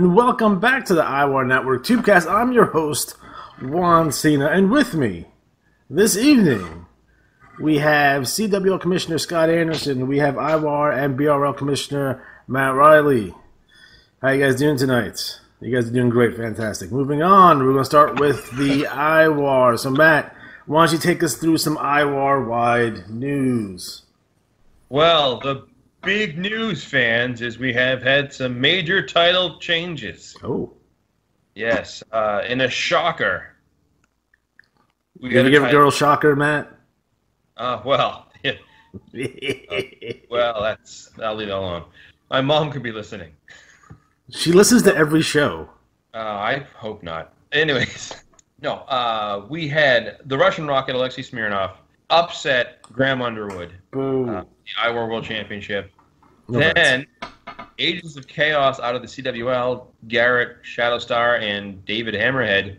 and welcome back to the IWAR Network Tubecast. I'm your host, Juan Cena, and with me this evening, we have CWL Commissioner Scott Anderson, we have IWAR and BRL Commissioner Matt Riley. How you guys doing tonight? You guys are doing great, fantastic. Moving on, we're going to start with the IWAR. So Matt, why don't you take us through some IWAR-wide news? Well, the big news, fans, is we have had some major title changes. Oh. Yes, in a shocker. You ever give a girl a shocker, Matt? Well, yeah. Well, I'll leave it alone. My mom could be listening. She listens to every show. I hope not. Anyways, no, we had the Russian Rocket, Alexei Smirnov, upset Graham Underwood. Boom. The IWAR World Championship. No Then, Agents of Chaos out of the CWL, Garrett Shadowstar and David Hammerhead,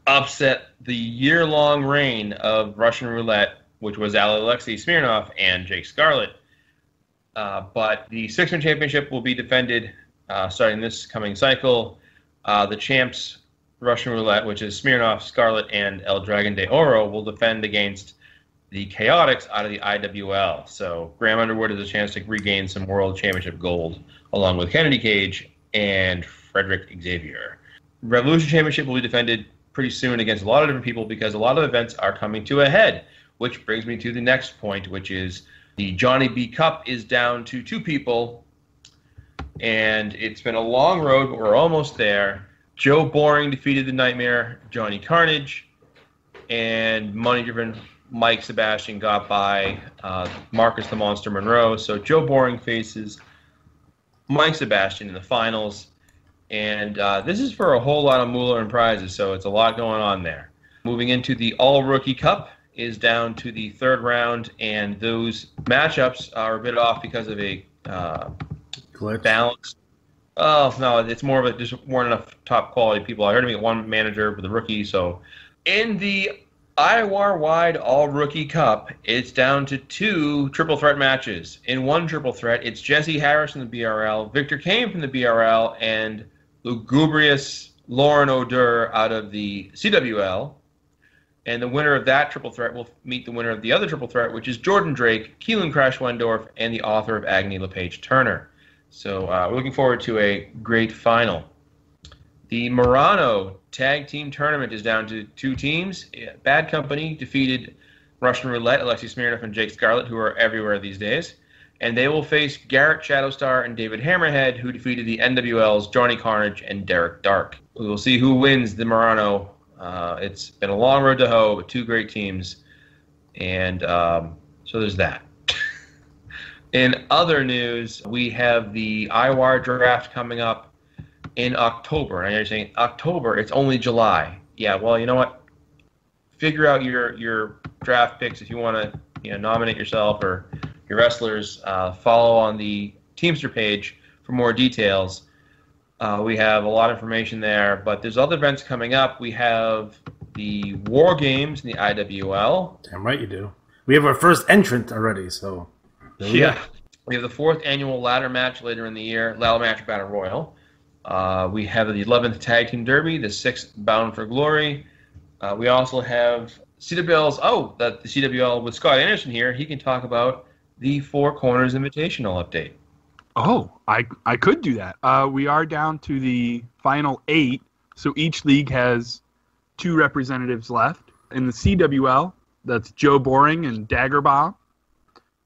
upset the year-long reign of Russian Roulette, which was Alexei Smirnov and Jake Scarlett. But the six-man championship will be defended starting this coming cycle. The champs, Russian Roulette, which is Smirnov, Scarlett, and El Dragon de Oro, will defend against the Chaotix out of the IWL. So Graham Underwood has a chance to regain some World Championship gold, along with Kennedy Cage and Frederick Xavier. Revolution Championship will be defended pretty soon against a lot of different people because a lot of events are coming to a head, which brings me to the next point, which is the Johnny B Cup is down to 2 people, and it's been a long road, but we're almost there. Joe Boring defeated the Nightmare, Johnny Carnage, and money-driven Mike Sebastian got by Marcus the Monster Monroe. So Joe Boring faces Mike Sebastian in the finals. And this is for a whole lot of moolah and prizes, so it's a lot going on there. Moving into the All-Rookie Cup is down to the 3rd round, and those matchups are a bit off because of a balance. Oh, no, it's more of a just weren't enough top-quality people. I heard him get one manager with a rookie, so in the IWAR-wide All-Rookie Cup, it's down to 2 triple threat matches. In one triple threat, it's Jesse Harris from the BRL, Victor Kane from the BRL, and lugubrious Lauren O'Dur out of the CWL. And the winner of that triple threat will meet the winner of the other triple threat, which is Jordan Drake, Keelan Crash Wendorf, and the author of Agony LePage Turner. So we're looking forward to a great final. The Murano Tag Team Tournament is down to 2 teams. Bad Company defeated Russian Roulette, Alexei Smirnov, and Jake Scarlett, who are everywhere these days. And they will face Garrett Shadowstar and David Hammerhead, who defeated the NWL's Johnny Carnage and Derek Dark. We will see who wins the Murano. It's been a long road to hoe, but 2 great teams. And so there's that. In other news, we have the IWAR draft coming up in October. And I know you're saying, October, it's only July. Yeah, well, you know what? Figure out your draft picks if you want to nominate yourself or your wrestlers. Follow on the Teamster page for more details. We have a lot of information there, but there's other events coming up. We have the War Games in the IWL. Damn right you do. We have our first entrant already, so yeah. We have the 4th annual ladder match later in the year, ladder match battle royal. We have the 11th Tag Team Derby, the 6th Bound for Glory. We also have CWL's, the CWL with Scott Anderson here. He can talk about the 4 Corners Invitational update. Oh, I could do that. We are down to the final 8, so each league has 2 representatives left. In the CWL, that's Joe Boring and Dagger Bomb.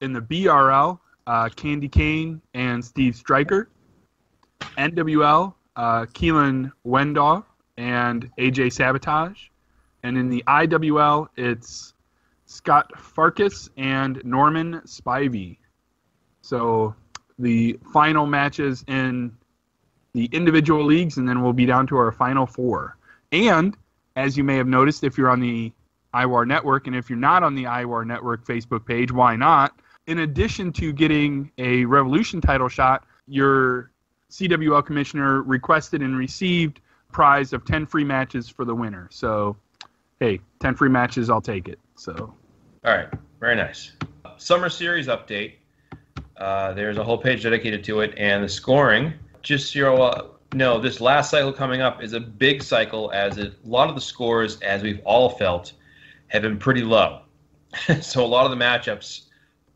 In the BRL, Candy Kane and Steve Stryker. NWL, Keelan Wendorf and AJ Sabotage. And in the IWL, it's Scott Farkas and Norman Spivey. So the final matches in the individual leagues, and then we'll be down to our final 4. And as you may have noticed, if you're on the IWAR Network, and if you're not on the IWAR Network Facebook page, why not? In addition to getting a Revolution title shot, your CWL commissioner requested and received a prize of 10 free matches for the winner. So, hey, 10 free matches, I'll take it. So, all right, very nice. Summer Series update. There's a whole page dedicated to it, and the scoring. Just No, this last cycle coming up is a big cycle, as a lot of the scores, as we've all felt, have been pretty low. So a lot of the matchups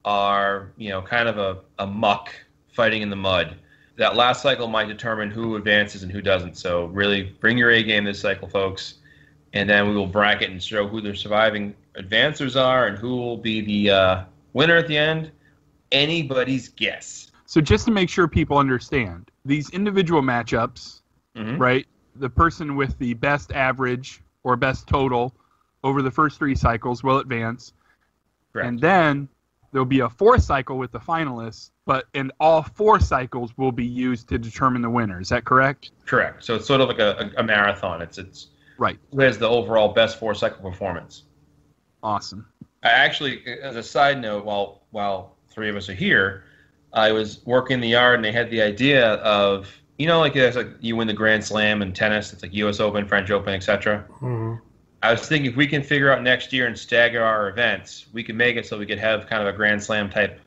are, kind of a muck fighting in the mud. That last cycle might determine who advances and who doesn't. So really bring your A game this cycle, folks, and then we will bracket and show who the surviving advancers are and who will be the winner at the end. Anybody's guess. So just to make sure people understand, these individual matchups, right? The person with the best average or best total over the first 3 cycles will advance. Correct. And then there'll be a 4th cycle with the finalists, and all 4 cycles will be used to determine the winner. Is that correct? Correct. So it's sort of like a marathon. It's right. Who has the overall best 4-cycle performance? Awesome. I actually, as a side note, while 3 of us are here, I was working in the yard, and they had the idea of, there's like you win the Grand Slam in tennis. It's like U.S. Open, French Open, etc. Mm-hmm. I was thinking if we can figure out next year and stagger our events, we could make it so we could have kind of a Grand Slam type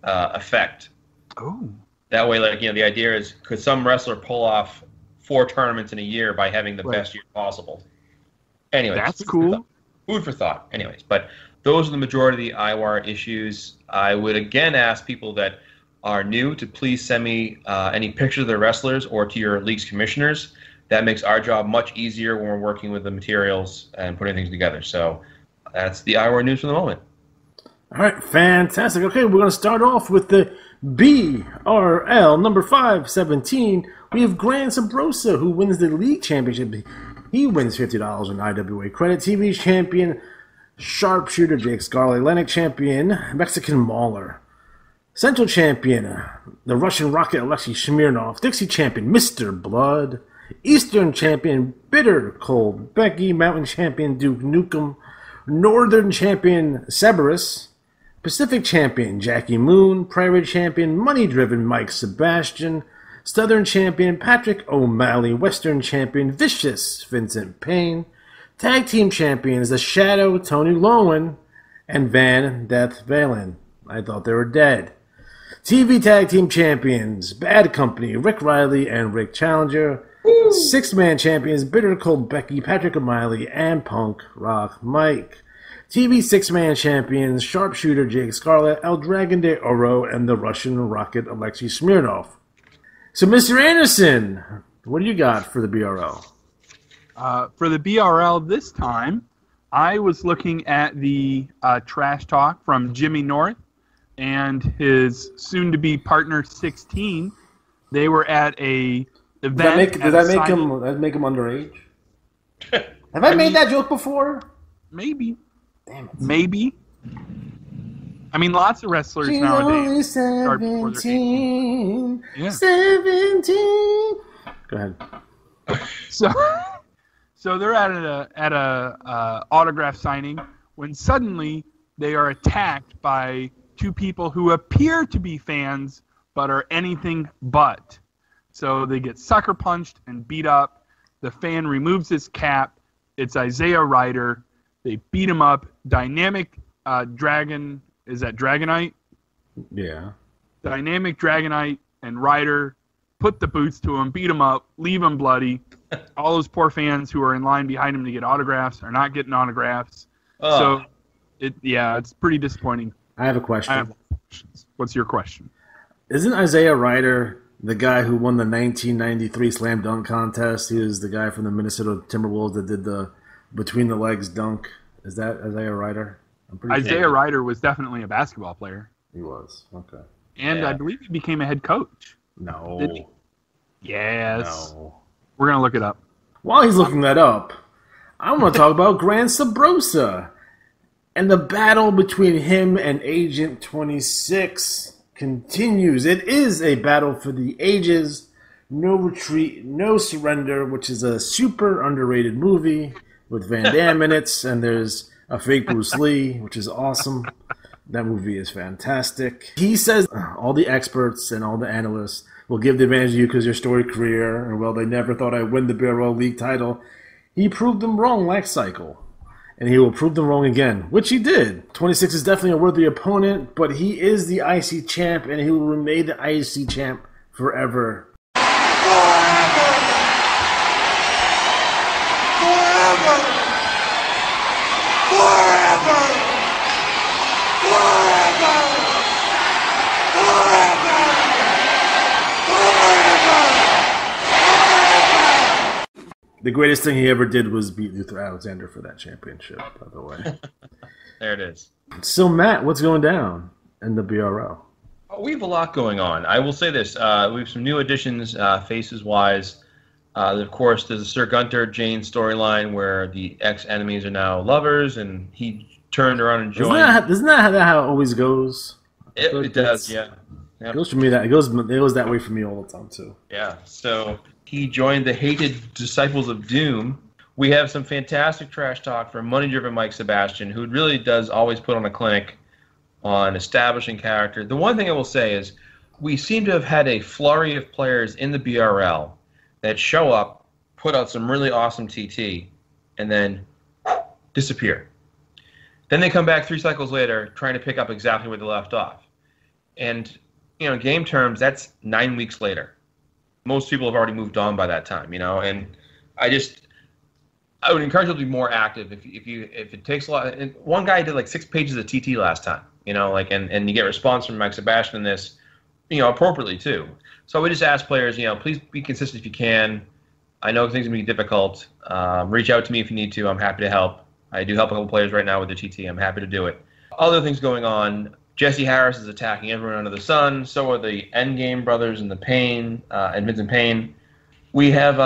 effect. Oh. That way, the idea is, could some wrestler pull off 4 tournaments in a year by having the best year possible? Anyways, that's cool. Food for thought. Anyways, but those are the majority of the IWAR issues. I would again ask people that are new to please send me any pictures of their wrestlers or to your league's commissioners. That makes our job much easier when we're working with the materials and putting things together. So that's the IWAR news for the moment. All right, fantastic. Okay, we're going to start off with the BRL number 517. We have Gran Sabrosa, who wins the league championship. He wins $50 in IWA credit. TV champion, sharpshooter Jake Scarlett. Atlantic champion, Mexican Mauler. Central champion, the Russian Rocket Alexei Smirnov. Dixie champion, Mr. Blood. Eastern champion, Bitter Cold Becky. Mountain champion, Duke Nukem. Northern champion, Cerberus. Pacific champion, Jackie Moon. Prairie champion, Money Driven Mike Sebastian. Southern champion, Patrick O'Malley. Western champion, Vicious Vincent Payne. Tag team champions, The Shadow, Tony Lowen. And Van Death Valen. I thought they were dead. TV Tag Team Champions, Bad Company, Rick Riley and Rick Challenger. 6-man champions, Bitter Cold Becky, Patrick O'Malley, and Punk Rock Mike. TV 6-man champions, Sharpshooter Jake Scarlett, El Dragon de Oro, and the Russian Rocket Alexei Smirnov. So, Mr. Anderson, what do you got for the BRL? For the BRL this time, I was looking at the trash talk from Jimmy North and his soon-to-be partner 16. They were at a event. Does that make him underage? Have I made that joke before? Maybe. Damn it. Maybe. I mean, lots of wrestlers She's nowadays only start before they're 18. 17. Yeah. 17. Go ahead. So they're at a autograph signing when suddenly they are attacked by 2 people who appear to be fans but are anything but. So they get sucker punched and beat up. The fan removes his cap. It's Isaiah Ryder. They beat him up. Dynamic Dragon, is that Dragonite? Yeah. Dynamic Dragonite and Ryder put the boots to him, beat him up, leave him bloody. All those poor fans who are in line behind him to get autographs are not getting autographs. So, it's pretty disappointing. I have a question. I have questions. What's your question? Isn't Isaiah Ryder the guy who won the 1993 Slam Dunk Contest? He was the guy from the Minnesota Timberwolves that did the between the legs dunk. Is that Isaiah Ryder? Isaiah Ryder was definitely a basketball player. He was. Okay. And I believe he became a head coach. No. Did he? Yes. No. We're going to look it up. While he's looking that up, I want to talk about Gran Sabrosa and the battle between him and Agent 26 continues. It is a battle for the ages. No Retreat, No Surrender, which is a super underrated movie with Van Damme in it, and there's a fake Bruce Lee, which is awesome. That movie is fantastic. He says all the experts and all the analysts will give the advantage to you because your storied career, and well, they never thought I'd win the BRL League title. He proved them wrong last cycle, and he will prove them wrong again, which he did. 26 is definitely a worthy opponent, but he is the IC champ, and he will remain the IC champ forever. Forever. The greatest thing he ever did was beat Luther Alexander for that championship, by the way. There it is. So, Matt, what's going down in the BRL? We have a lot going on. I will say this. We have some new additions, faces-wise. Of course, there's a Sir Gunter Jane storyline where the ex-enemies are now lovers, and he turned around and joined. Isn't that how it always goes? It does, yeah. Yep. It goes for me it goes that way for me all the time, too. Yeah, so he joined the hated Disciples of Doom. We have some fantastic trash talk from money-driven Mike Sebastian, who really does always put on a clinic on establishing character. The one thing I will say is we seem to have had a flurry of players in the BRL that show up, put out some really awesome TT, and then disappear. Then they come back 3 cycles later trying to pick up exactly where they left off. And, in game terms, that's 9 weeks later. Most people have already moved on by that time, and I would encourage you to be more active if it takes a lot. And one guy did like 6 pages of TT last time, and you get response from Mike Sebastian in this, appropriately too. So we just ask players, please be consistent if you can. I know things can be difficult. Reach out to me if you need to. I'm happy to help. I do help a couple players right now with the TT. I'm happy to do it. Other things going on. Jesse Harris is attacking everyone under the sun. So are the Endgame brothers and and Vincent Payne. We have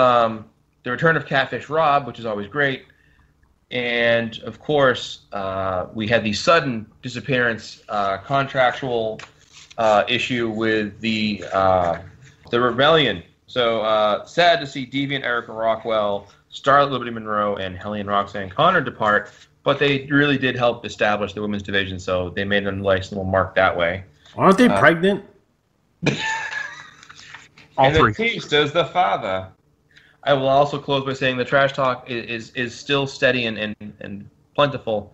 the return of Catfish Rob, which is always great. And, of course, we had the sudden disappearance contractual issue with the Rebellion. So sad to see Deviant Erica Rockwell, Starlet Liberty Monroe, and Helene Roxanne Connor depart. But they really did help establish the women's division, so they made a nice little mark that way. Aren't they pregnant? And the priest is the father. I will also close by saying the trash talk is still steady and plentiful,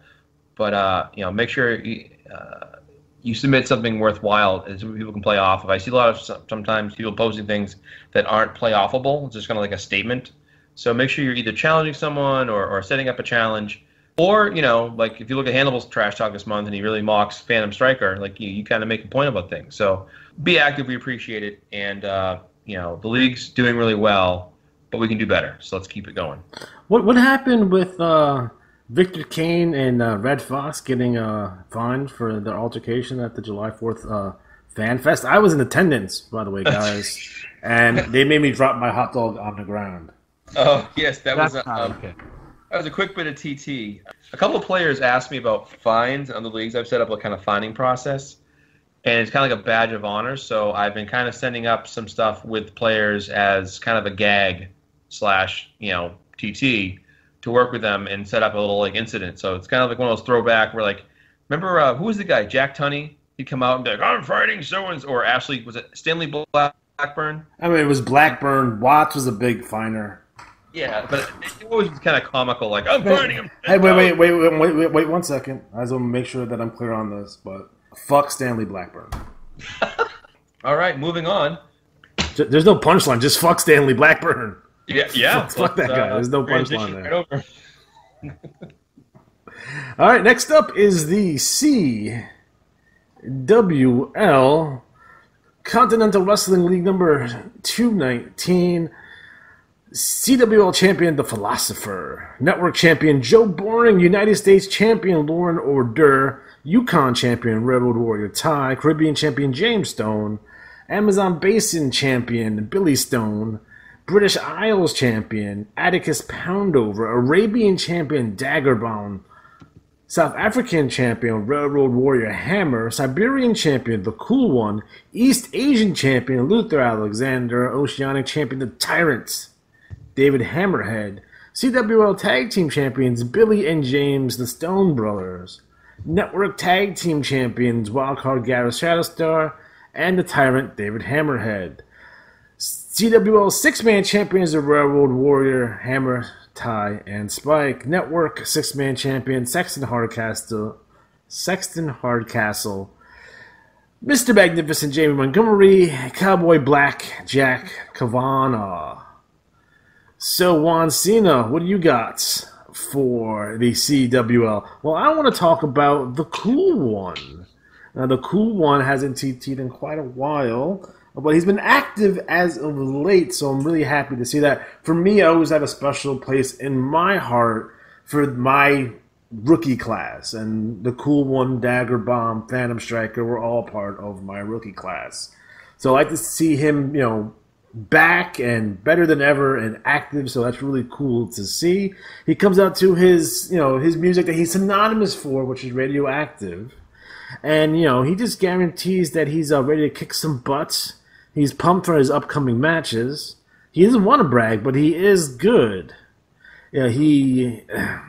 but make sure you submit something worthwhile so people can play off of. I see a lot of sometimes people posting things that aren't play offable. It's just kind of like a statement. So make sure you're either challenging someone or setting up a challenge. Or, like if you look at Hannibal's trash talk this month and he really mocks Phantom Striker, like you kind of make a point about things. So be active, we appreciate it. And, the league's doing really well, but we can do better. So let's keep it going. What happened with Victor Kane and Red Fox getting fined for their altercation at the July 4th Fan Fest? I was in attendance, by the way, guys, and they made me drop my hot dog on the ground. Oh, yes, That's not okay. That was a quick bit of TT. A couple of players asked me about fines on the leagues. I've set up a kind of fining process, and it's kind of like a badge of honor. So I've been kind of sending up some stuff with players as kind of a gag / TT to work with them and set up a little incident. So it's kind of like one of those throwback where remember who was the guy? Jack Tunney? He'd come out and be like, I'm fighting so-and-so. Or Ashley, was it Stanley Blackburn? I mean, it was Blackburn. Watts was a big finer. Yeah, but it always was kind of comical, like, I'm fighting him. Hey, wait 1 second. I just want to make sure that I'm clear on this, but fuck Stanley Blackburn. All right, moving on. There's no punchline, just fuck Stanley Blackburn. Yeah. Fuck that guy. There's no punchline there. Right all right, next up is the CWL Continental Wrestling League number 219. CWL champion, The Philosopher. Network champion, Joe Boring. United States champion, Lauren Order. Yukon champion, Railroad Warrior Ty. Caribbean champion, James Stone. Amazon Basin champion, Billy Stone. British Isles champion, Atticus Poundover. Arabian champion, Daggerbone. South African champion, Railroad Warrior Hammer. Siberian champion, The Cool One. East Asian champion, Luther Alexander. Oceanic champion, The Tyrants. David Hammerhead. CWL Tag Team Champions, Billy and James, the Stone Brothers. Network Tag Team Champions, Wildcard Gareth Shadowstar, and the Tyrant, David Hammerhead. CWL Six-Man Champions, the Railroad Warrior, Hammer, Ty, and Spike. Network Six-Man Champion, Sexton Hardcastle, Mr. Magnificent, Jamie Montgomery, Cowboy Black, Jack Kavanaugh. So, Juan Cena, what do you got for the CWL? Well, I want to talk about the Cool One. Now, the Cool One hasn't TT'd in quite a while. But he's been active as of late, so I'm really happy to see that. For me, I always have a special place in my heart for my rookie class. And the Cool One, Dagger Bomb, Phantom Striker were all part of my rookie class. So I like to see him, back and better than ever and active, so that's really cool to see. He comes out to his music that he's synonymous for, which is radioactive. And, he just guarantees that he's ready to kick some butts. He's pumped for his upcoming matches. He doesn't want to brag, but he is good. There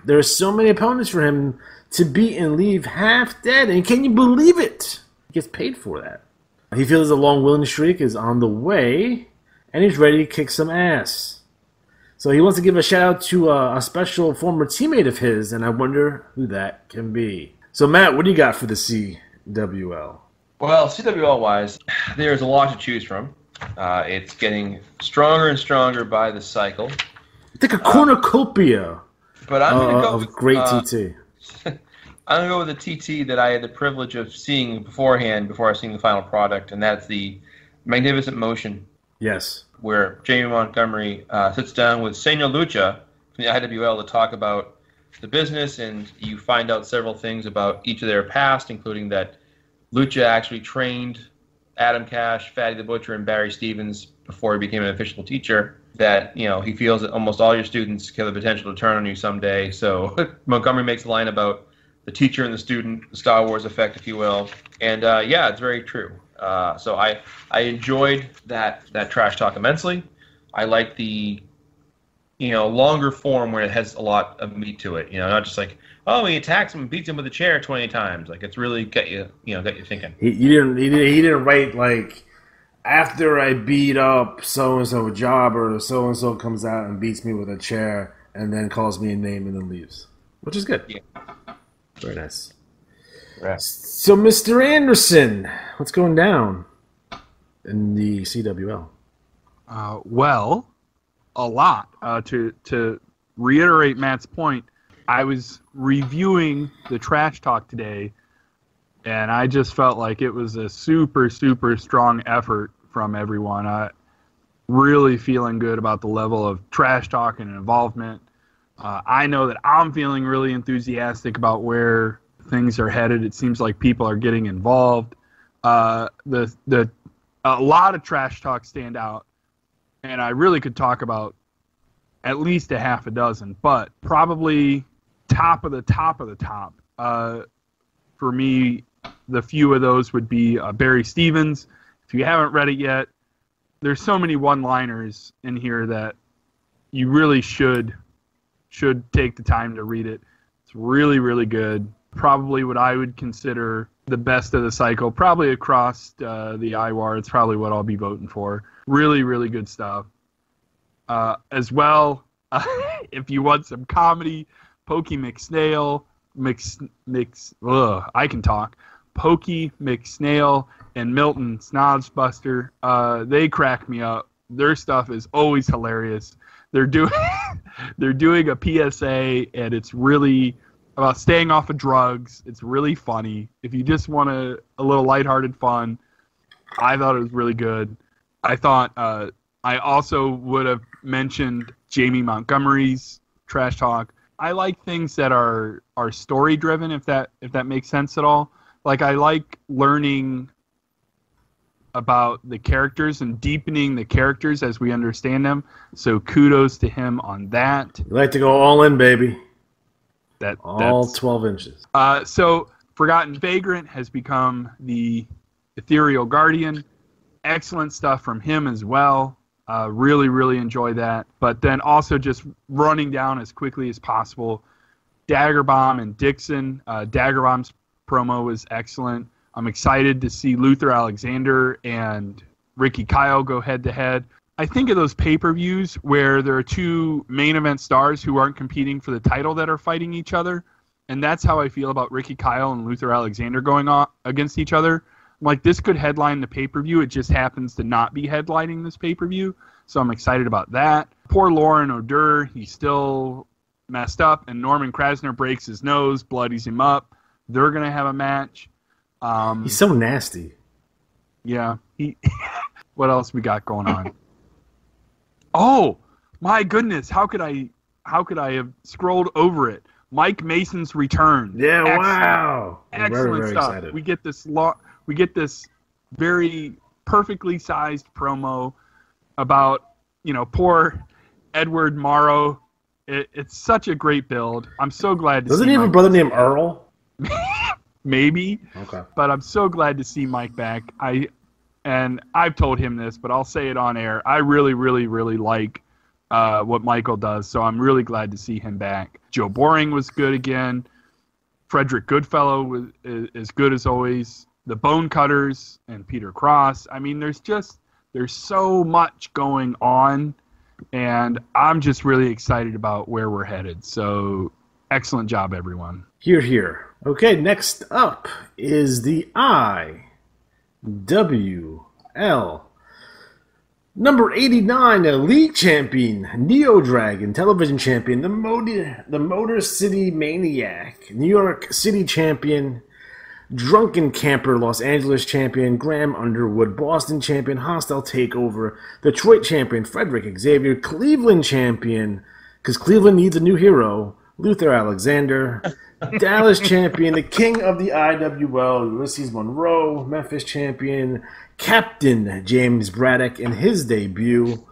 are so many opponents for him to beat and leave half dead. And can you believe it? He gets paid for that. He feels a long winning streak is on the way, and he's ready to kick some ass. So he wants to give a shout out to a special former teammate of his, and I wonder who that can be. So Matt, what do you got for the CWL? Well, CWL-wise, there's a lot to choose from. It's getting stronger and stronger by the cycle. It's like a cornucopia but I'm gonna go of with, great TT. I'm going to go with a TT that I had the privilege of seeing beforehand, before I seen the final product, and that's the Magnificent Motion. Yes. Where Jamie Montgomery sits down with Senor Lucha from the IWL to talk about the business, and you find out several things about each of their past, including that Lucha actually trained Adam Cash, Fatty the Butcher, and Barry Stevens before he became an official teacher. That, he feels that almost all your students have the potential to turn on you someday. So Montgomery makes a line about the teacher and the student, the Star Wars effect, if you will. And it's very true. So I enjoyed that trash talk immensely. I like the longer form where it has a lot of meat to it. Not just like, oh, he attacks him and beats him with a chair 20 times. Like, it's really got you thinking. He didn't write like, after I beat up so and so jobber, so and so comes out and beats me with a chair and then calls me a name and then leaves, which is good. Yeah. Very nice. Right. So, Mr. Anderson, what's going down in the CWL? Well, a lot. To reiterate Matt's point, I was reviewing the trash talk today, and I just felt like it was a super, super strong effort from everyone. Really feeling good about the level of trash talk and involvement. I know that I'm feeling really enthusiastic about where things are headed. It seems like people are getting involved. A lot of trash talk stand out, and I really could talk about at least a half a dozen, but probably top of the top of the top. For me, the few of those would be Barry Stevens. If you haven't read it yet, there's so many one-liners in here that you really should take the time to read it. It's really, really good. Probably what I would consider the best of the cycle. Probably across the IWAR, it's probably what I'll be voting for. Really, really good stuff. As well, if you want some comedy, Pokey McSnail, I can talk. Pokey McSnail and Milton Snozbuster, they crack me up. Their stuff is always hilarious. They're doing a PSA, and it's really about staying off of drugs. It's really funny. If you just want a little lighthearted fun, I thought it was really good. I thought I also would have mentioned Jamie Montgomery's trash talk. I like things that are story driven, if that makes sense at all. Like, I like learning about the characters and deepening the characters as we understand them. So kudos to him on that. You like to go all in, baby. That's 12 inches. So Forgotten Vagrant has become the Ethereal Guardian. Excellent stuff from him as well. Really, really enjoy that. But then also just running down as quickly as possible, Dagger Bomb and Dixon. Dagger Bomb's promo was excellent. I'm excited to see Luther Alexander and Ricky Kyle go head-to-head. I think of those pay-per-views where there are two main event stars who aren't competing for the title that are fighting each other, and that's how I feel about Ricky Kyle and Luther Alexander going on against each other. I'm like, this could headline the pay-per-view. It just happens to not be headlining this pay-per-view, so I'm excited about that. Poor Lauren O'Dur, he's still messed up, and Norman Krasner breaks his nose, bloodies him up. They're going to have a match. He's so nasty. Yeah. What else we got going on? Oh my goodness! How could I have scrolled over it? Mike Mason's return. Yeah, Excellent. wow. Excellent very stuff. excited. We get this very perfectly sized promo about, poor Edward Morrow. It's such a great build. I'm so glad to Doesn't see he have a Mike brother named Earl? Maybe. Okay. But I'm so glad to see Mike back. I've told him this, but I'll say it on air. I really, really, really like what Michael does, so I'm really glad to see him back. Joe Boring was good again. Frederick Goodfellow is good as always. The Bone Cutters and Peter Cross. I mean, there's so much going on, and I'm just really excited about where we're headed. So, excellent job, everyone. Hear, hear. Okay, next up is the IWL. Number 89, the league champion, Neo Dragon, television champion, the Motor City Maniac, New York City champion, Drunken Camper, Los Angeles champion, Graham Underwood, Boston champion, Hostile Takeover, Detroit champion, Frederick Xavier, Cleveland champion, because Cleveland needs a new hero, Luther Alexander, Dallas champion, the king of the IWL, Ulysses Monroe, Memphis champion, Captain James Braddock in his debut,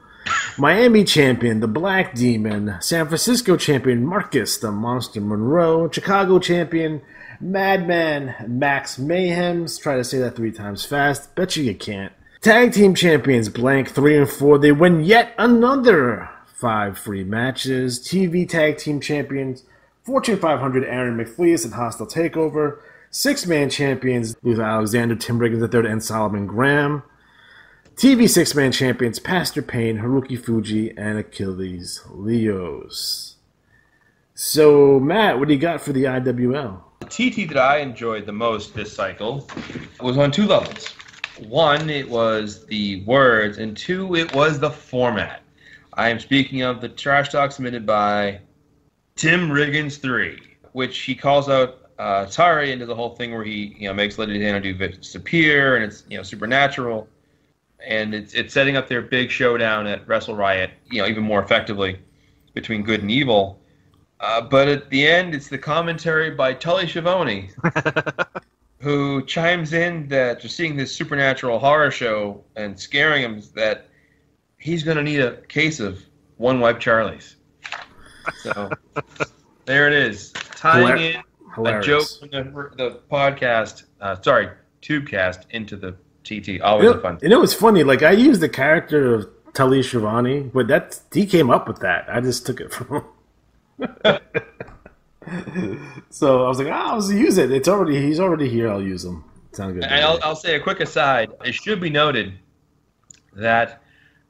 Miami champion, the Black Demon, San Francisco champion, Marcus the Monster Monroe, Chicago champion, Madman Max Mayhems. Try to say that 3 times fast. Bet you can't. Tag team champions, blank 3 and 4. They win yet another 5 free matches. TV tag team champions, Fortune 500 Aaron McFleece and Hostile Takeover. 6-man champions, Luther Alexander, Tim Riggins III, and Solomon Graham. TV 6-man champions, Pastor Payne, Haruki Fuji, and Achilles Leos. So, Matt, what do you got for the IWL? The TT that I enjoyed the most this cycle was on 2 levels. 1, it was the words, and 2, it was the format. I am speaking of the trash talk submitted by Tim Riggins III, which he calls out Tari into the whole thing where he makes Lady Diana do disappear, and it's supernatural, and it's setting up their big showdown at Wrestle Riot, even more effectively between good and evil. But at the end, it's the commentary by Tully Schiavone, who chimes in that just seeing this supernatural horror show and scaring him that he's going to need a case of One Wipe Charlie's. So there it is, tying in a joke from the podcast, Tubecast into the TT. Always a fun. And it was funny. Like, I used the character of Tully Schiavone, but he came up with that. I just took it from him. So I was like, I'll use it. He's already here. I'll use him. Sounds good. And I'll say a quick aside. It should be noted that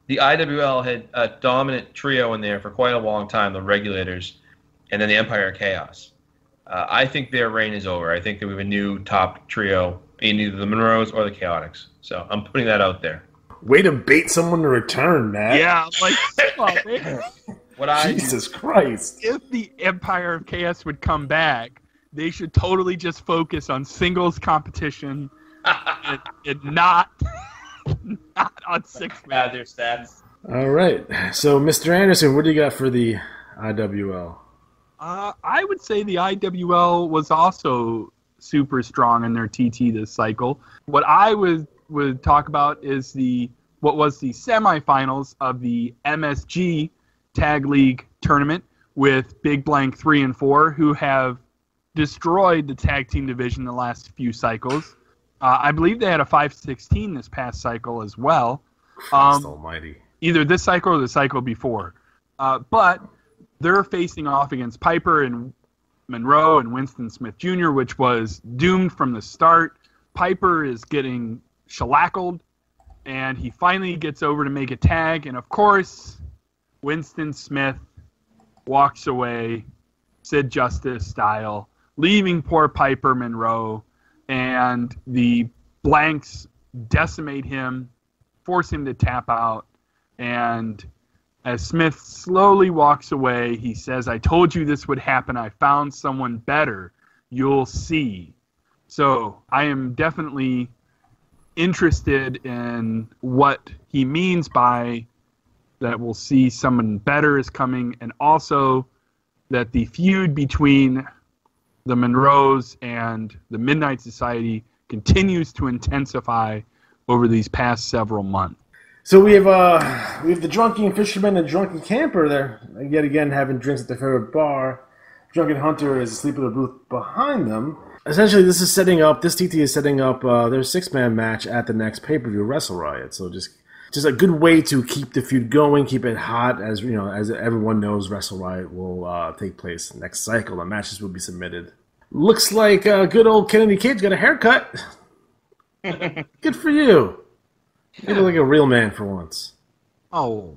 the IWL had a dominant trio in there for quite a long time, the Regulators, and then the Empire of Chaos. I think their reign is over. I think that we have a new top trio in either the Monroes or the Chaotix. So I'm putting that out there. Way to bait someone to return, man. Yeah, like, man. Jesus Christ. If the Empire of Chaos would come back, they should totally just focus on singles competition and not on 6-man. Their stats. All right. So, Mr. Anderson, what do you got for the IWL? I would say the IWL was also super strong in their TT this cycle. What I would talk about is what was the semifinals of the MSG Tag League tournament with Big Blank 3 and 4, who have destroyed the tag team division the last few cycles. I believe they had a 5-16 this past cycle as well. Christ almighty. Either this cycle or the cycle before. But they're facing off against Piper and Monroe and Winston Smith Jr., which was doomed from the start. Piper is getting shellackled, and he finally gets over to make a tag. And, of course, Winston Smith walks away, Sid Justice style, leaving poor Piper Monroe, and the Blanks decimate him, force him to tap out, and as Smith slowly walks away, he says, "I told you this would happen. I found someone better. You'll see." So I am definitely interested in what he means by that we'll see someone better is coming, and also that the feud between the Monroes and the Midnight Society continues to intensify over these past several months. So we have the drunken fisherman and drunken camper there, yet again having drinks at their favorite bar. Drunken Hunter is asleep in the booth behind them. Essentially, this TT is setting up their 6-man match at the next pay-per-view, Wrestle Riot. So just a good way to keep the feud going, keep it hot. As you know, as everyone knows, Wrestle Riot will take place next cycle. The matches will be submitted. Looks like good old Kennedy Cage got a haircut. Good for you. You look like a real man for once. Oh.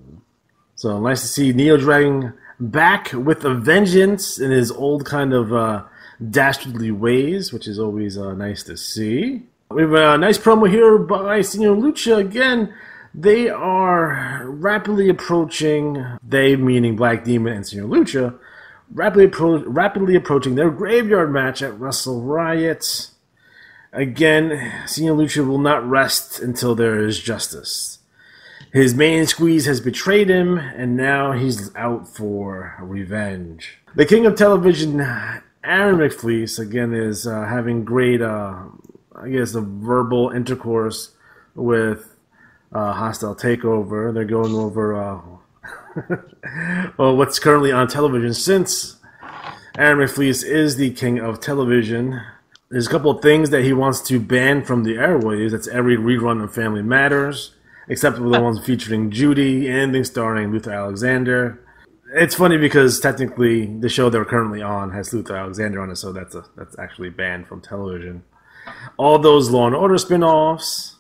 So nice to see Neo Dragon back with a vengeance in his old kind of dastardly ways, which is always nice to see. We have a nice promo here by Senor Lucha. Again, they are rapidly approaching, they meaning Black Demon and Senor Lucha, rapidly approaching their graveyard match at Wrestle Riot. Again, Senor Lucha will not rest until there is justice. His main squeeze has betrayed him, and now he's out for revenge. The King of Television, Aaron McFleece, again, is having great, the verbal intercourse with Hostile Takeover. They're going over what's currently on television, since Aaron McFleece is the King of Television. There's a couple of things that he wants to ban from the airwaves. That's every rerun of Family Matters, except for the ones featuring Judy, anything starring Luther Alexander. It's funny because technically the show they're currently on has Luther Alexander on it, so that's actually banned from television. All those Law and Order spin-offs,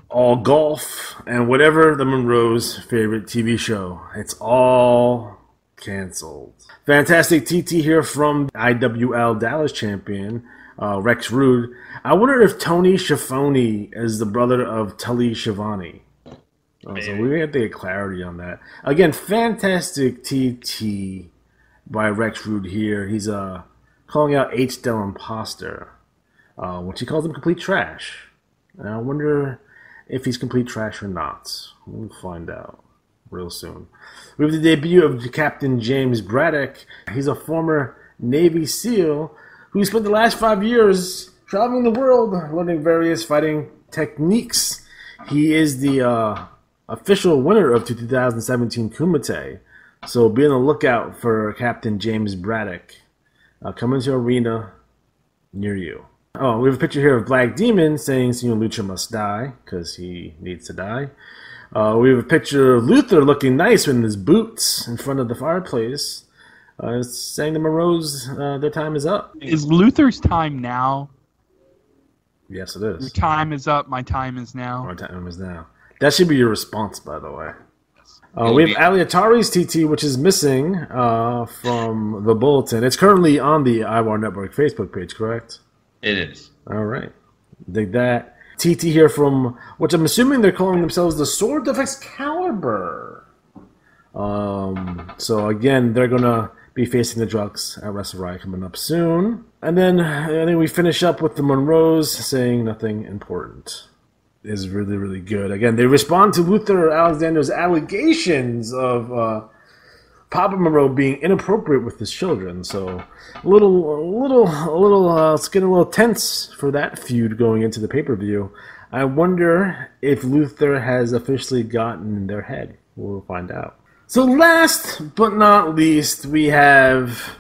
all golf, and whatever the Monroe's favorite TV show. It's all canceled. Fantastic TT here from IWL Dallas champion, Rex Rude. I wonder if Tony Schiavone is the brother of Tully Schiavone. So we have to get clarity on that. Again, fantastic TT by Rex Rude here. He's calling out H. Del Imposter, which he calls him complete trash. And I wonder if he's complete trash or not. We'll find out real soon. We have the debut of Captain James Braddock. He's a former Navy SEAL who spent the last 5 years traveling the world, learning various fighting techniques. He is the official winner of the 2017 Kumite. So be on the lookout for Captain James Braddock coming to arena near you. Oh, we have a picture here of Black Demon saying Senor Lucha must die because he needs to die. We have a picture of Luther looking nice in his boots in front of the fireplace, saying the Monroes, their time is up. Is Luther's time now? Yes, it is. Your time is up, my time is now. My time is now. That should be your response, by the way. We have Aliatari's TT, which is missing from the bulletin. It's currently on the IWAR Network Facebook page, correct? It is. All right. Dig that. TT here from, which I'm assuming they're calling themselves the Sword of Excalibur. So again, they're going to be facing the Drugs at Wrestle Riot coming up soon. And then I think we finish up with the Monroes saying nothing important. Is really, really good. Again, they respond to Luther Alexander's allegations of Papa Monroe being inappropriate with his children. So it's getting a little tense for that feud going into the pay-per-view. I wonder if Luther has officially gotten in their head. We'll find out. So last but not least, we have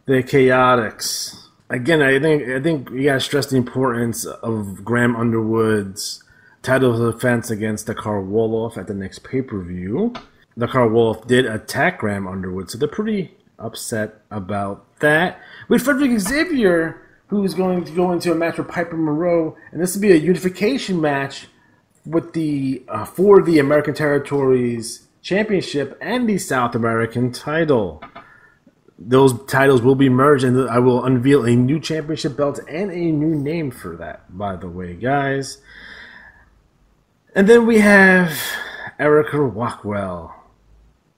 the Chaotix. Again, I think we gotta stress the importance of Graham Underwood's title defense against Dakar Wolof at the next pay-per-view. Dakar Wolof did attack Graham Underwood, so they're pretty upset about that. With Frederick Xavier, who's going to go into a match with Piper Monroe, and this will be a unification match with the for the American Territories Championship and the South American title. Those titles will be merged, and I will unveil a new championship belt and a new name for that, by the way, guys. And then we have Erica Rockwell.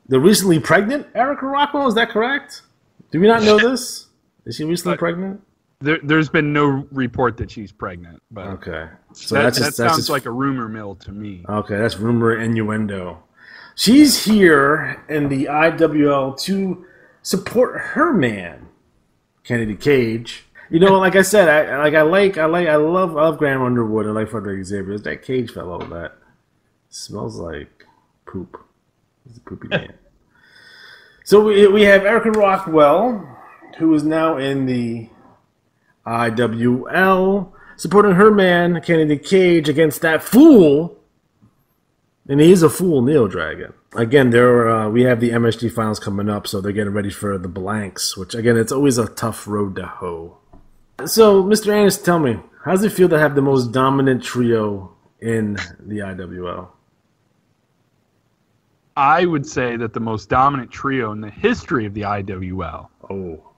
The recently pregnant Erica Rockwell, is that correct? Do we not know this? Is she recently pregnant? There's been no report that she's pregnant, but Okay. So that that's sounds just like a rumor mill to me. Okay, that's rumor innuendo. She's here in the IWL to support her man, Kennedy Cage. You know, like I said, I love Graham Underwood. I like Frederick Xavier. That Cage fellow that smells like poop. He's a poopy man. So we have Erica Rockwell, who is now in the IWL, supporting her man, Kennedy Cage, against that fool. And he's a fool, Neo Dragon. Again, we have the MSG finals coming up, so they're getting ready for the blanks, which, again, it's always a tough road to hoe. So, Mr. Anderson, tell me, how does it feel to have the most dominant trio in the IWL? I would say that the most dominant trio in the history of the IWL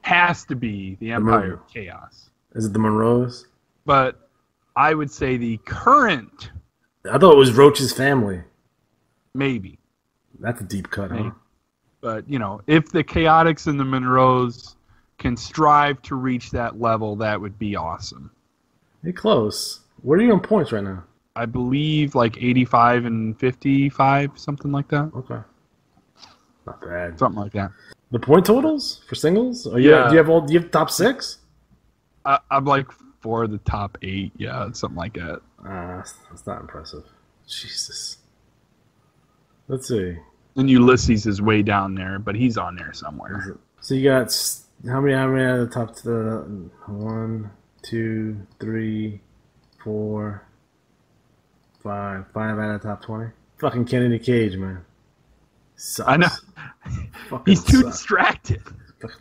has to be the Empire of Chaos. Is it the Monroes? But I would say the current... I thought it was Roach's family. Maybe. That's a deep cut, huh? But, you know, if the Chaotix and the Monroes can strive to reach that level, that would be awesome. You're close. Where are you on points right now? I believe like 85 and 55, something like that. Okay. Not bad. Something like that. The point totals for singles? Do you have top 6? I'm like 4 of the top 8. Yeah, something like that. That's not impressive. Jesus. Let's see. And Ulysses is way down there, but he's on there somewhere. So you got how many out of the top? 1, 2, 3, 4, 5 out of the top 20. Fucking Kennedy Cage, man. Sucks. I know. He's too distracted.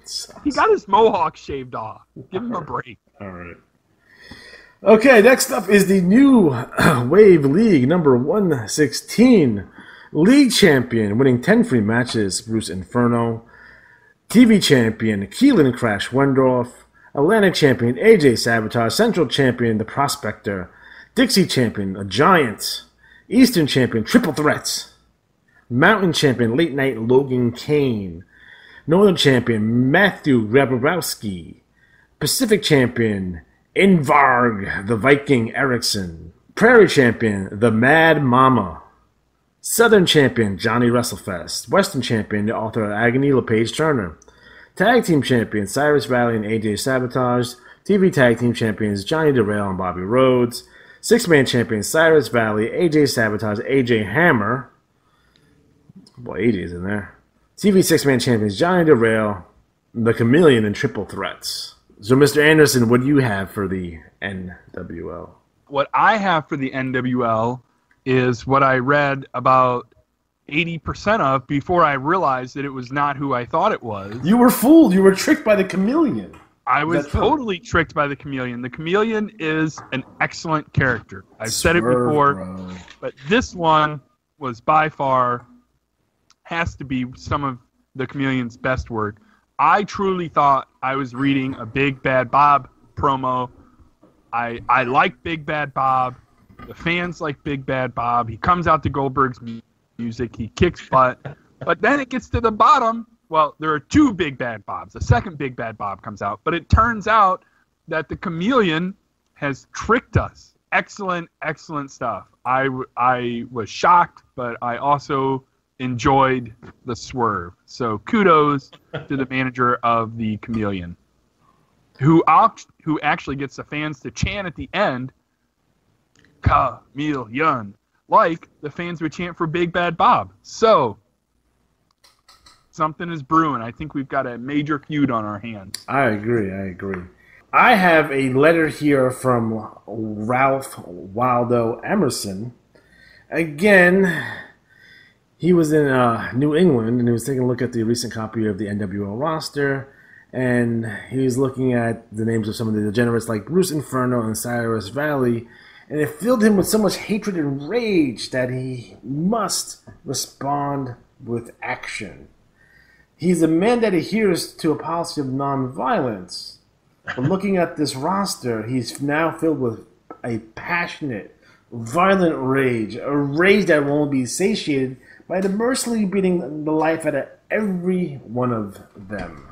Sucks. He got his mohawk shaved off. Give him a break. All right. Okay, next up is the new Wave League number 116. League champion, winning 10 free matches, Bruce Inferno. TV champion, Keelan Crash Wendorf. Atlantic champion, AJ Sabotage. Central champion, The Prospector. Dixie champion, A Giant. Eastern champion, Triple Threats. Mountain champion, Late Night Logan Kane. Northern champion, Matthew Grabowski. Pacific champion, Invarg, the Viking Erickson. Prairie champion, the Mad Mama. Southern champion, Johnny WrestleFest. Western champion, the author of Agony, LePage Turner. Tag team champion, Cyrus Valley and AJ Sabotage. TV tag team champions, Johnny Derail and Bobby Rhodes. Six-man champion, Cyrus Valley, AJ Sabotage, AJ Hammer. Boy, AJ's in there. TV six-man champions, Johnny Derail, the Chameleon, and Triple Threats. So, Mr. Anderson, what do you have for the NWL? What I have for the NWL is what I read about 80% of before I realized that it was not who I thought it was. You were fooled. You were tricked by the Chameleon. I was totally tricked by the Chameleon. The Chameleon is an excellent character. I've said it before, but this one was by far, has to be some of the Chameleon's best work. I truly thought I was reading a Big Bad Bob promo. I like Big Bad Bob. The fans like Big Bad Bob. He comes out to Goldberg's music. He kicks butt. But then it gets to the bottom. Well, there are 2 Big Bad Bobs. The second Big Bad Bob comes out. But it turns out that the Chameleon has tricked us. Excellent, excellent stuff. I was shocked, but I also enjoyed the swerve. So kudos to the manager of the Chameleon, who actually gets the fans to chant at the end, Chameleon, like the fans would chant for Big Bad Bob. So something is brewing. I think we've got a major feud on our hands. I agree. I have a letter here from Ralph Waldo Emerson. Again, he was in New England, and he was taking a look at the recent copy of the NWL roster, and he was looking at the names of some of the degenerates like Bruce Inferno and Cyrus Valley, and it filled him with so much hatred and rage that he must respond with action. He's a man that adheres to a policy of nonviolence. But looking at this roster, he's now filled with a passionate, violent rage, a rage that won't be satiated by the mercilessly beating the life out of every one of them.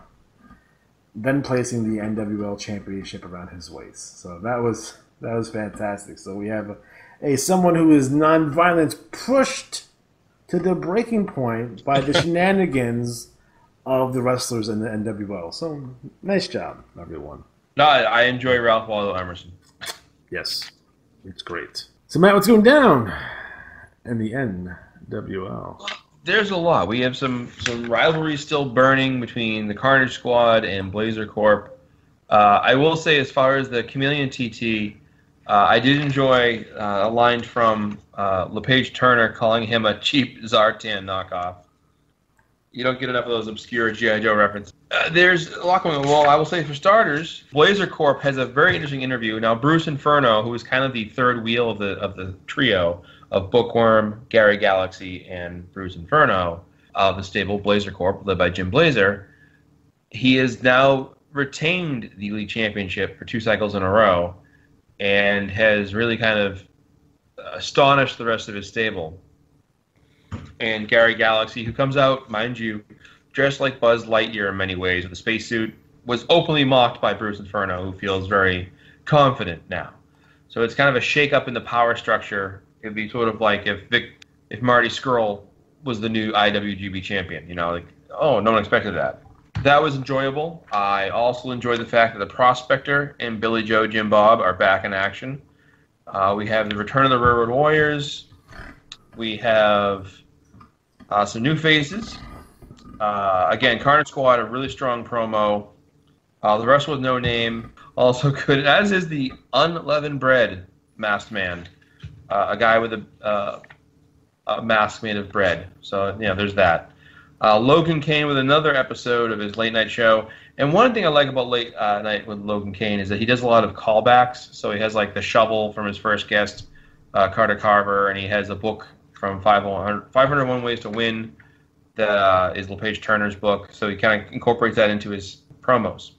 then placing the NWL championship around his waist. So that was fantastic. So we have someone who is non-violence pushed to the breaking point by the shenanigans of the wrestlers in the NWL. So nice job, everyone. No, I enjoy Ralph Waldo Emerson. Yes, it's great. So Matt, what's going down in the NWL? There's a lot. We have some rivalries still burning between the Carnage Squad and Blazer Corp. I will say, as far as the Chameleon TT, I did enjoy a line from LePage Turner calling him a cheap Zartan knockoff. You don't get enough of those obscure G.I. Joe references. There's a lot going on. Well, I will say, for starters, Blazer Corp has a very interesting interview. Now, Bruce Inferno, who is kind of the third wheel of the trio of Bookworm, Gary Galaxy, and Bruce Inferno of the stable Blazer Corp, led by Jim Blazer, he has now retained the Elite Championship for 2 cycles in a row and has really kind of astonished the rest of his stable. And Gary Galaxy, who comes out, mind you, dressed like Buzz Lightyear in many ways with a spacesuit, was openly mocked by Bruce Inferno, who feels very confident now. So it's kind of a shake-up in the power structure. It'd be sort of like if Marty Scurll was the new IWGB champion. You know, like, oh, no one expected that. That was enjoyable. I also enjoyed the fact that the Prospector and Billy Joe Jim Bob are back in action. We have the return of the Railroad Warriors. We have some new faces. Again, Carnage Squad, a really strong promo. The rest with no name. Also good, as is the Unleavened Bread masked man. A guy with a mask made of bread. So, yeah, there's that. Logan Kane with another episode of his late night show. And one thing I like about late night with Logan Kane is that he does a lot of callbacks. So he has like the shovel from his first guest, Carter Carver, and he has a book from 501 Ways to Win that is LePage Turner's book. So he kind of incorporates that into his promos.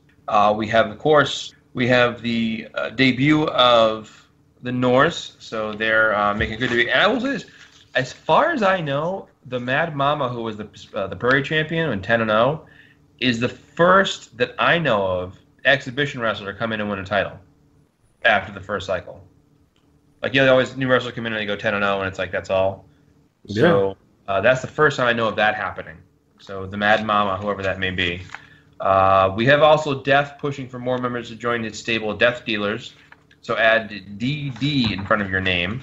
We have, of course, the debut of the Norse. So they're making a good debut. And I will say this, as far as I know, the Mad Mama, who was the Prairie champion in 10-0, is the first that I know of exhibition wrestler to come in and win a title after the first cycle. Like, you know, always new wrestlers come in and they go 10-0, and it's like, that's all. Yeah. So that's the first time I know of that happening. So the Mad Mama, whoever that may be. We have also Death pushing for more members to join his stable of Death Dealers. So add DD in front of your name.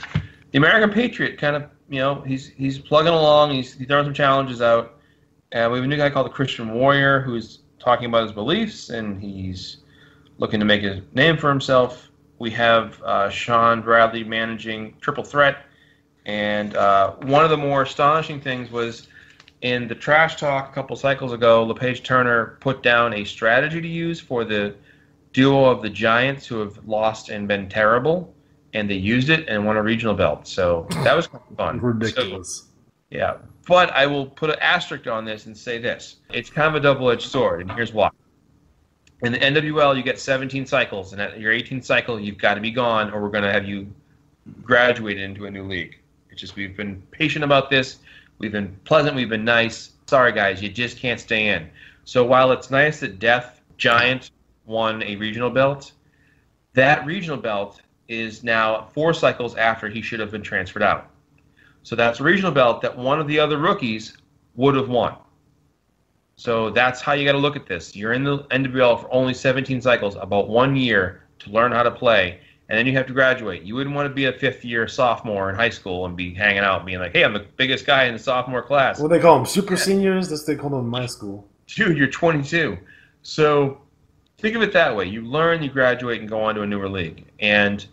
The American Patriot kind of, you know, he's plugging along. He's throwing some challenges out. And we have a new guy called the Christian Warrior who's talking about his beliefs, and he's looking to make a name for himself. We have Sean Bradley managing Triple Threat. And one of the more astonishing things was in the Trash Talk a couple cycles ago, LePage Turner put down a strategy to use for the duo of the Giants who have lost and been terrible. And they used it and won a regional belt. So that was kind of fun. Ridiculous. So, yeah. But I will put an asterisk on this and say this. It's kind of a double-edged sword, and here's why. In the NWL, you get 17 cycles, and at your 18th cycle, you've got to be gone, or we're going to have you graduated into a new league. It's just we've been patient about this. We've been pleasant. We've been nice. Sorry, guys, you just can't stay in. So while it's nice that Death Giant won a regional belt, that regional belt is now 4 cycles after he should have been transferred out. So that's a regional belt that one of the other rookies would have won. So that's how you got to look at this. You're in the NWL for only 17 cycles, about 1 year to learn how to play, and then you have to graduate. You wouldn't want to be a fifth-year sophomore in high school and be hanging out and being like, hey, I'm the biggest guy in the sophomore class. What do they call them? Super seniors? That's what they call them in my school. Dude, you're 22. So think of it that way. You learn, you graduate, and go on to a newer league. And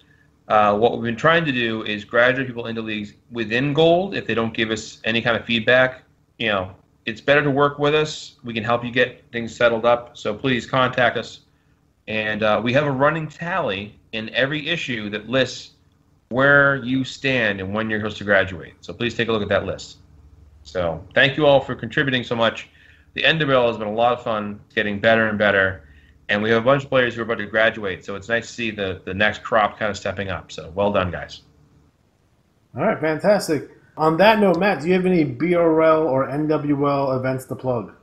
what we've been trying to do is graduate people into leagues within Gold if they don't give us any kind of feedback. You know, it's better to work with us. We can help you get things settled up. So please contact us. And we have a running tally in every issue that lists where you stand and when you're supposed to graduate. So please take a look at that list. So thank you all for contributing so much. The NWL has been a lot of fun, getting better and better. And we have a bunch of players who are about to graduate, so it's nice to see the next crop kind of stepping up. So well done, guys. All right, fantastic. On that note, Matt, do you have any BRL or NWL events to plug?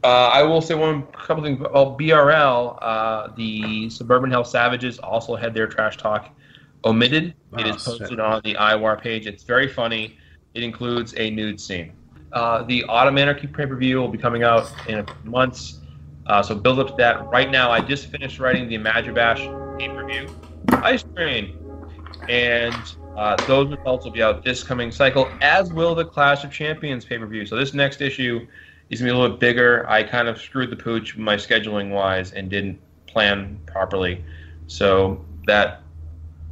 I will say one couple things. Well, BRL, the Suburban Hell Savages also had their trash talk omitted. It is posted on the IWAR page. It's very funny. It includes a nude scene. The Autumn Anarchy pay-per-view will be coming out in a few months, so build up to that. Right now, I just finished writing the Imagibash pay-per-view Ice Train, and those results will be out this coming cycle, as will the Clash of Champions pay-per-view. So this next issue is going to be a little bit bigger. I kind of screwed the pooch my scheduling-wise and didn't plan properly. So that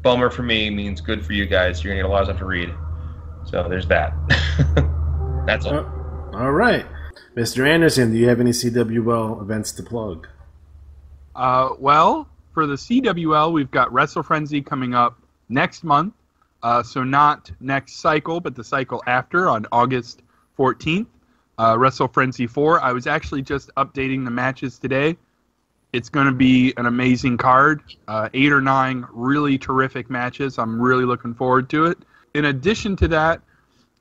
bummer for me means good for you guys. You're going to get a lot of stuff to read. So there's that. That's all. All right. Mr. Anderson, do you have any CWL events to plug? Well, for the CWL, we've got Wrestle Frenzy coming up next month. So not next cycle, but the cycle after on August 14th. Wrestle Frenzy 4. I was actually just updating the matches today. It's going to be an amazing card. 8 or 9 really terrific matches. I'm really looking forward to it. In addition to that,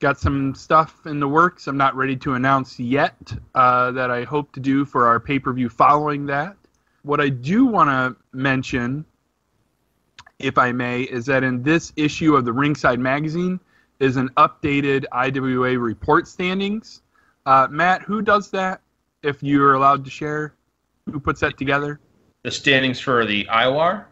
got some stuff in the works I'm not ready to announce yet that I hope to do for our pay-per-view following that. What I do want to mention, if I may, is that in this issue of the Ringside Magazine is an updated IWA report standings. Matt, who does that, if you're allowed to share? Who puts that together? The standings for the IWAR?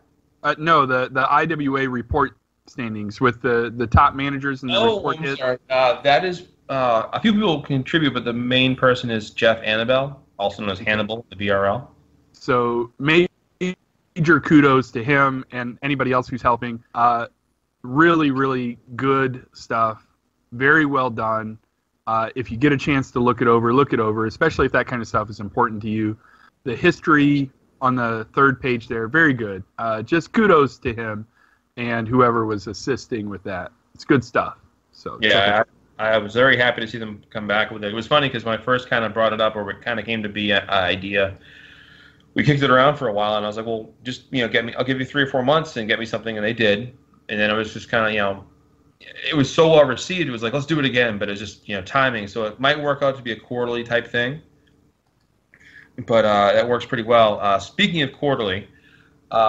No, the IWA report standings with the top managers and the report I'm sorry. That is a few people contribute, but the main person is Jeff Annabelle, also known as Hannibal, the BRL. So major kudos to him and anybody else who's helping. Really, really good stuff. Very well done. If you get a chance to look it over, especially if that kind of stuff is important to you. The history on the third page there, very good. Just kudos to him and whoever was assisting with that. It's good stuff. So yeah, I was very happy to see them come back with it. It was funny because when I first kind of brought it up, or it kind of came to be an idea, we kicked it around for a while, and I was like, well, just I'll give you 3 or 4 months and get me something, and they did. And then it was just kind of it was so well received. It was like, let's do it again, but it's just timing. So it might work out to be a quarterly type thing, but that works pretty well. Speaking of quarterly,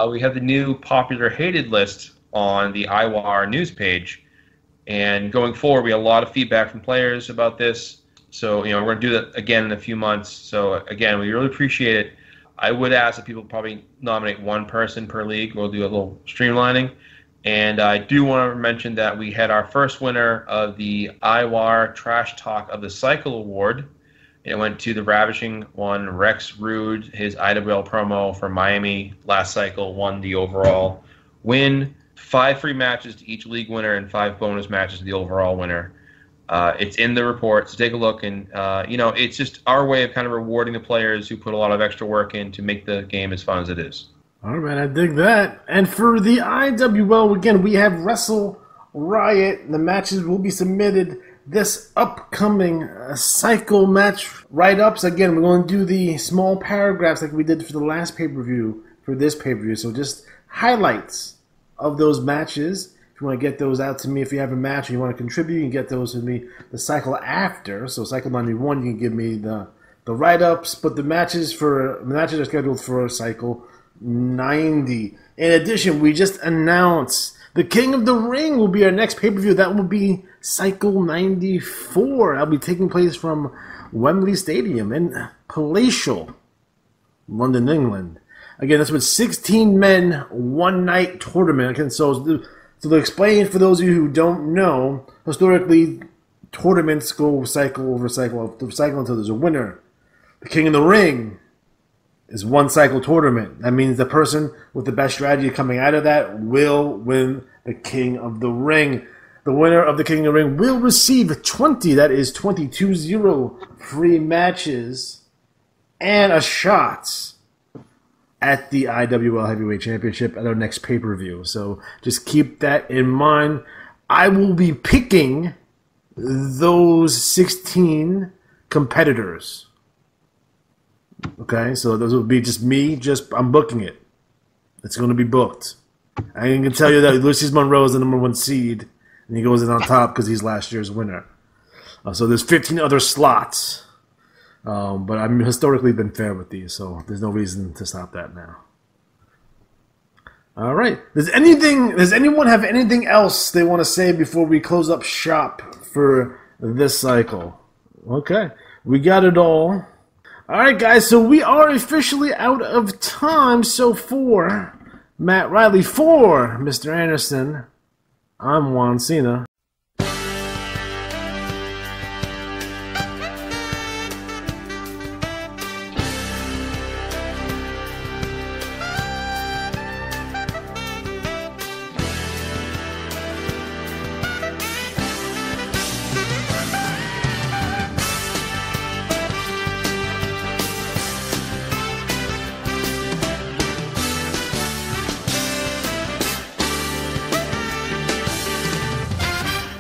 we have the new popular hated list on the IWAR news page, and going forward, we have a lot of feedback from players about this. So we're going to do that again in a few months. So again, we really appreciate it. I would ask that people probably nominate one person per league. We'll do a little streamlining. And I do want to mention that we had our first winner of the IWAR Trash Talk of the Cycle Award. It went to the ravishing one, Rex Rude. His IWL promo for Miami last cycle won the overall win. 5 free matches to each league winner and 5 bonus matches to the overall winner. It's in the report, so take a look. And, it's just our way of kind of rewarding the players who put a lot of extra work in to make the game as fun as it is. All right, I dig that. And for the IWL, again, we have Wrestle Riot. The matches will be submitted this upcoming cycle match write-ups. Again, we're going to do the small paragraphs like we did for the last pay-per-view, for this pay-per-view. So just highlights of those matches. If you want to get those out to me, if you have a match and you want to contribute, you can get those to me the cycle after. So cycle 91, you can give me the write-ups, but the matches are scheduled for cycle 90. In addition, we just announced the King of the Ring will be our next pay-per-view. That will be cycle 94. That'll be taking place from Wembley Stadium in Palatial, London, England. Again, that's with 16 men, one-night tournament. Again, so to explain for those of you who don't know, historically, tournaments go cycle over cycle until there's a winner. The King of the Ring is one cycle tournament. That means the person with the best strategy coming out of that will win the King of the Ring. The winner of the King of the Ring will receive 20, that is 22-0 free matches and a shot at the IWL Heavyweight Championship at our next pay-per-view. So just keep that in mind. I will be picking those 16 competitors. Okay, so those will be just me. I'm booking it. It's going to be booked. I can tell you that Ulysses Monroe is the number 1 seed, and he goes in on top because he's last year's winner. So there's 15 other slots. But I've historically been fair with these, so there's no reason to stop that now. All right. Does anyone have anything else they want to say before we close up shop for this cycle? Okay. We got it all. All right, guys. So we are officially out of time. So for Matt Riley, for Mr. Anderson, I'm Juan Cena.